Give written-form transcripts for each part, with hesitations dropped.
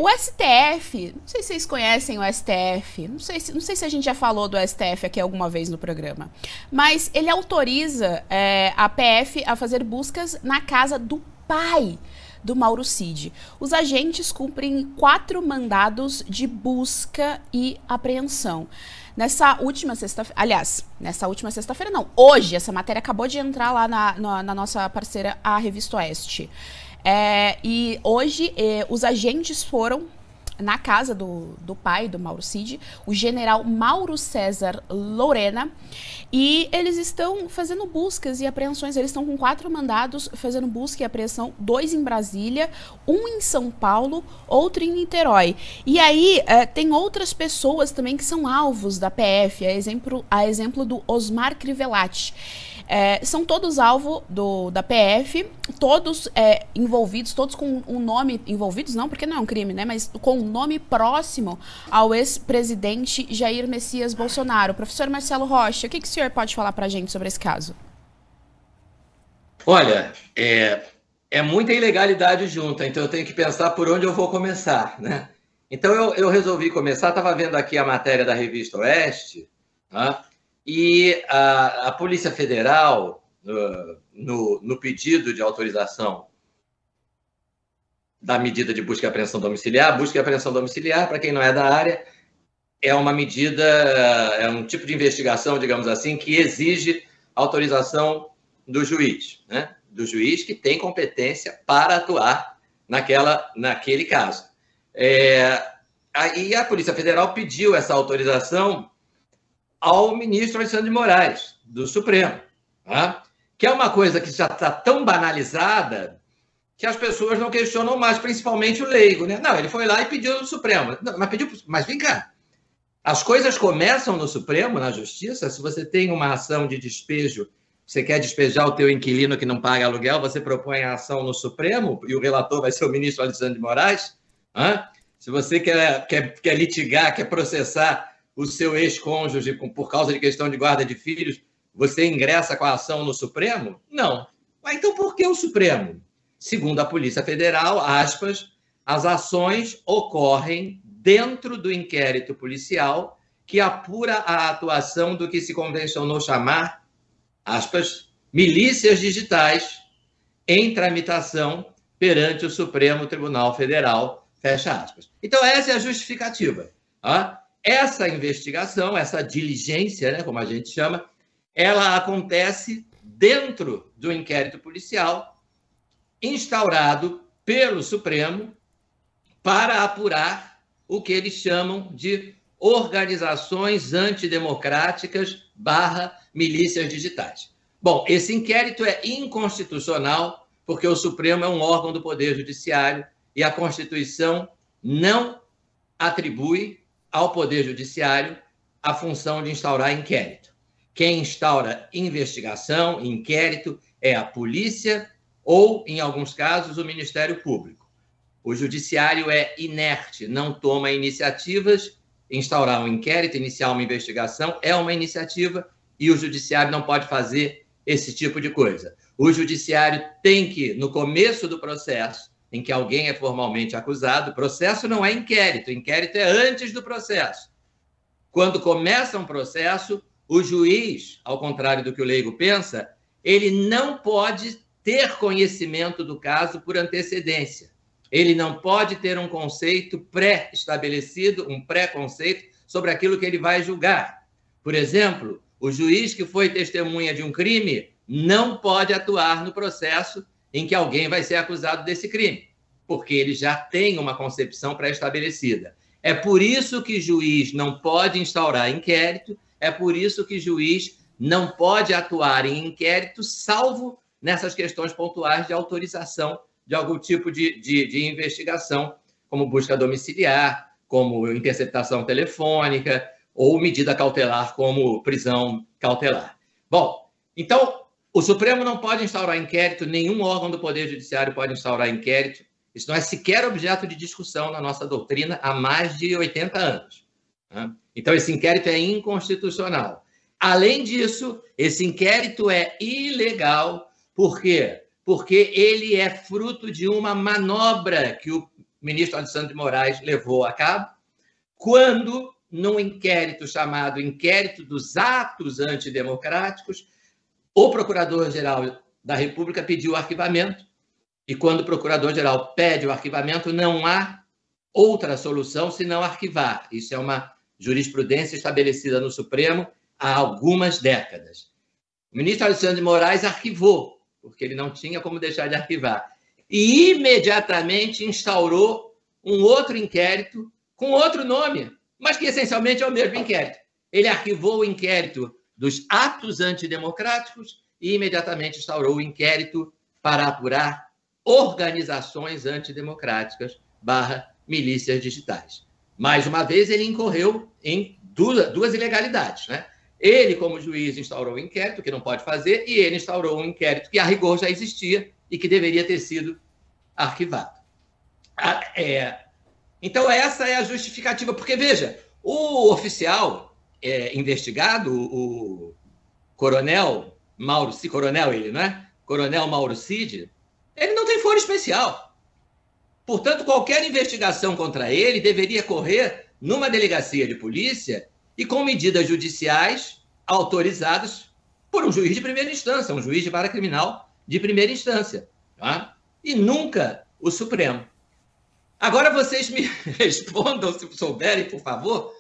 O STF, não sei se vocês conhecem o STF, não sei se a gente já falou do STF aqui alguma vez no programa, mas ele autoriza a PF a fazer buscas na casa do pai do Mauro Cid. Os agentes cumprem 4 mandados de busca e apreensão. Nessa última sexta-feira, aliás, nessa última sexta-feira não, hoje, essa matéria acabou de entrar lá na nossa parceira, a Revista Oeste. E hoje os agentes foram na casa do pai do Mauro Cid, o general Mauro César Lorena, e eles estão fazendo buscas e apreensões. Eles estão com 4 mandados fazendo busca e apreensão, 2 em Brasília, 1 em São Paulo, outro em Niterói. E aí tem outras pessoas também que são alvos da PF, a exemplo do Osmar Crivellati. São todos alvo da PF, todos envolvidos, todos com um nome, envolvidos não, porque não é um crime, né, mas com um nome próximo ao ex-presidente Jair Messias Bolsonaro. Professor Marcelo Rocha, o que o senhor pode falar para a gente sobre esse caso? Olha, é muita ilegalidade junta, então eu tenho que pensar por onde eu vou começar, né? Então eu resolvi começar, estava vendo aqui a matéria da Revista Oeste, tá? E a Polícia Federal, no pedido de autorização da medida de busca e apreensão domiciliar, para quem não é da área, é uma medida, é um tipo de investigação, digamos assim, que exige autorização do juiz, né? Do juiz que tem competência para atuar naquele caso. Aí a Polícia Federal pediu essa autorização ao ministro Alexandre de Moraes, do Supremo, tá? Que é uma coisa que já está tão banalizada que as pessoas não questionam mais, principalmente o leigo, né? Não, ele foi lá e pediu no Supremo. Não, mas vem cá, as coisas começam no Supremo, na Justiça. Se você tem uma ação de despejo, você quer despejar o teu inquilino que não paga aluguel, você propõe a ação no Supremo e o relator vai ser o ministro Alexandre de Moraes. Se você quer litigar, quer processar o seu ex-cônjuge por causa de questão de guarda de filhos, você ingressa com a ação no Supremo? Não. Mas então por que o Supremo? Segundo a Polícia Federal, aspas, as ações ocorrem dentro do inquérito policial que apura a atuação do que se convencionou chamar, aspas, milícias digitais em tramitação perante o Supremo Tribunal Federal, fecha aspas. Então essa é a justificativa. Essa investigação, essa diligência, né, como a gente chama, ela acontece dentro do inquérito policial instaurado pelo Supremo para apurar o que eles chamam de organizações antidemocráticas / milícias digitais. Bom, esse inquérito é inconstitucional porque o Supremo é um órgão do Poder Judiciário e a Constituição não atribui ao Poder Judiciário a função de instaurar inquérito. Quem instaura investigação, inquérito, é a polícia ou, em alguns casos, o Ministério Público. O Judiciário é inerte, não toma iniciativas. Instaurar um inquérito, iniciar uma investigação é uma iniciativa e o Judiciário não pode fazer esse tipo de coisa. O Judiciário tem que, no começo do processo, em que alguém é formalmente acusado, o processo não é inquérito, o inquérito é antes do processo. Quando começa um processo, o juiz, ao contrário do que o leigo pensa, ele não pode ter conhecimento do caso por antecedência. Ele não pode ter um conceito pré-estabelecido, um pré-conceito sobre aquilo que ele vai julgar. Por exemplo, o juiz que foi testemunha de um crime não pode atuar no processo em que alguém vai ser acusado desse crime, porque ele já tem uma concepção pré-estabelecida. É por isso que juiz não pode instaurar inquérito, é por isso que juiz não pode atuar em inquérito, salvo nessas questões pontuais de autorização de algum tipo de investigação, como busca domiciliar, como interceptação telefônica, ou medida cautelar, como prisão cautelar. Bom, então, o Supremo não pode instaurar inquérito, nenhum órgão do Poder Judiciário pode instaurar inquérito. Isso não é sequer objeto de discussão na nossa doutrina há mais de 80 anos. Então, esse inquérito é inconstitucional. Além disso, esse inquérito é ilegal. Por quê? Porque ele é fruto de uma manobra que o o ministro Alexandre de Moraes levou a cabo, quando, num inquérito chamado Inquérito dos Atos Antidemocráticos, o Procurador-Geral da República pediu o arquivamento, e quando o Procurador-Geral pede o arquivamento, não há outra solução senão arquivar. Isso é uma jurisprudência estabelecida no Supremo há algumas décadas. O ministro Alexandre de Moraes arquivou, porque ele não tinha como deixar de arquivar, e imediatamente instaurou um outro inquérito com outro nome, mas que essencialmente é o mesmo inquérito. Ele arquivou o inquérito dos atos antidemocráticos e imediatamente instaurou o inquérito para apurar organizações antidemocráticas / milícias digitais. Mais uma vez, ele incorreu em duas ilegalidades, né? Ele, como juiz, instaurou o inquérito, que não pode fazer, e ele instaurou um inquérito que, a rigor, já existia e que deveria ter sido arquivado. Então, essa é a justificativa, porque, veja, o oficial investigado, o coronel Mauro Cid, coronel ele, não é? Coronel Mauro Cid, ele não tem foro especial. Portanto, qualquer investigação contra ele deveria correr numa delegacia de polícia e com medidas judiciais autorizadas por um juiz de primeira instância, um juiz de vara criminal de primeira instância, tá? E nunca o Supremo. Agora vocês me respondam, se souberem, por favor,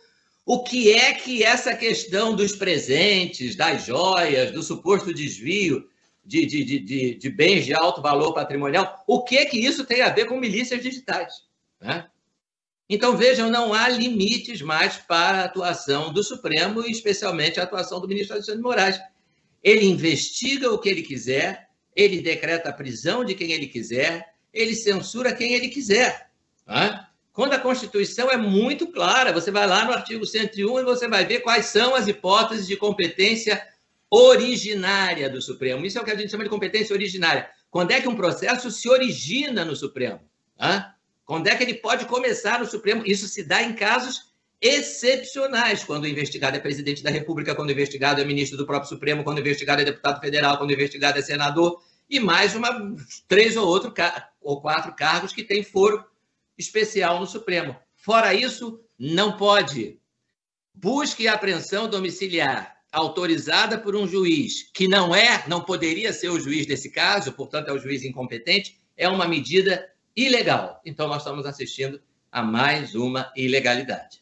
o que é que essa questão dos presentes, das joias, do suposto desvio de bens de alto valor patrimonial, o que é que isso tem a ver com milícias digitais, né? Então, vejam, não há limites mais para a atuação do Supremo e, especialmente, a atuação do ministro Alexandre de Moraes. Ele investiga o que ele quiser, ele decreta a prisão de quem ele quiser, ele censura quem ele quiser, né? Quando a Constituição é muito clara, você vai lá no artigo 101 e você vai ver quais são as hipóteses de competência originária do Supremo. Isso é o que a gente chama de competência originária. Quando é que um processo se origina no Supremo? Né? Quando é que ele pode começar no Supremo? Isso se dá em casos excepcionais, quando o investigado é presidente da República, quando o investigado é ministro do próprio Supremo, quando o investigado é deputado federal, quando o investigado é senador, e mais 3 ou 4 cargos que têm foro especial no Supremo. Fora isso, não pode. Busca e apreensão domiciliar autorizada por um juiz que não poderia ser o juiz desse caso, portanto é o juiz incompetente, é uma medida ilegal. Então nós estamos assistindo a mais uma ilegalidade.